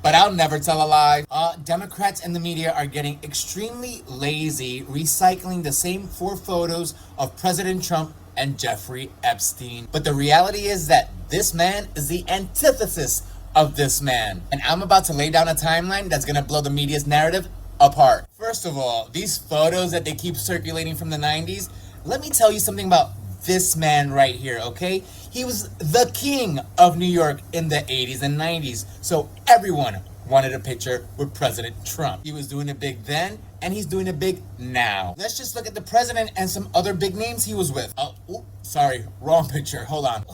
but I'll never tell a lie. Democrats and the media are getting extremely lazy recycling the same 4 photos of President Trump and Jeffrey Epstein. But the reality is that this man is the antithesis of this man. And I'm about to lay down a timeline that's gonna blow the media's narrative apart. First of all, these photos that they keep circulating from the 90s, let me tell you something about this man right here, okay? He was the king of New York in the 80s and 90s, so everyone wanted a picture with President Trump. He was doing it big then, and he's doing it big now. Let's just look at the president and some other big names he was with. Sorry, wrong picture, hold on.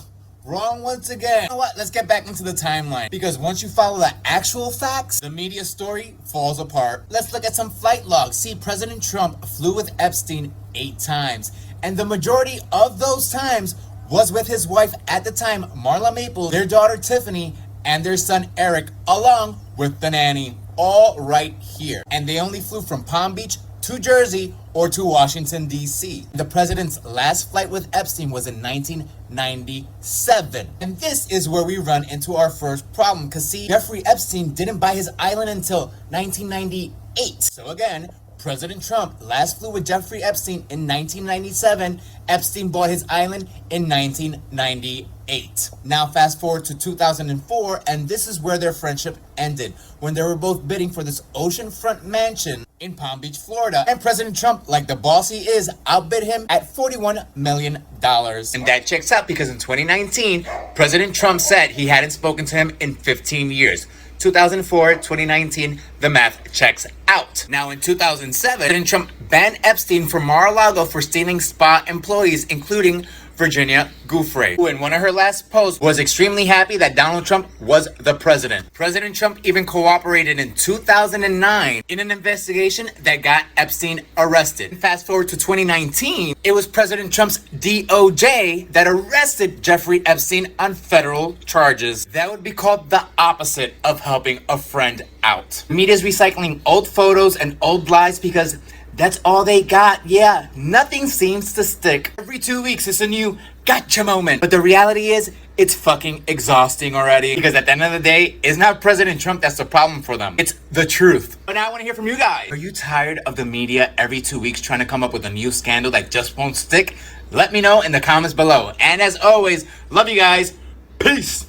Wrong once again. You know what? Let's get back into the timeline. Because once you follow the actual facts, the media story falls apart. Let's look at some flight logs. See, President Trump flew with Epstein 8 times. And the majority of those times was with his wife at the time, Marla Maples, their daughter Tiffany, and their son Eric, along with the nanny. All right here. And they only flew from Palm Beach to Jersey or to Washington, D.C. The president's last flight with Epstein was in 1997. And this is where we run into our first problem. Because see, Jeffrey Epstein didn't buy his island until 1998. So again, President Trump last flew with Jeffrey Epstein in 1997. Epstein bought his island in 1998. Now fast forward to 2004, and this is where their friendship ended, when they were both bidding for this oceanfront mansion in Palm Beach, Florida. And President Trump, like the boss he is, outbid him at $41 million. And that checks out because in 2019, President Trump said he hadn't spoken to him in 15 years. 2004, 2019, the math checks out. Now in 2007, President Trump banned Epstein from Mar-a-Lago for stealing spa employees, including Virginia Giuffre, who in one of her last posts was extremely happy that Donald Trump was the president. President Trump even cooperated in 2009 in an investigation that got Epstein arrested. Fast forward to 2019, it was President Trump's DOJ that arrested Jeffrey Epstein on federal charges. That would be called the opposite of helping a friend out. Media's recycling old photos and old lies because that's all they got. Yeah, nothing seems to stick. Every 2 weeks, it's a new gotcha moment. But the reality is, it's fucking exhausting already. Because at the end of the day, it's not President Trump that's the problem for them. It's the truth. But now I want to hear from you guys. Are you tired of the media every 2 weeks trying to come up with a new scandal that just won't stick? Let me know in the comments below. And as always, love you guys. Peace.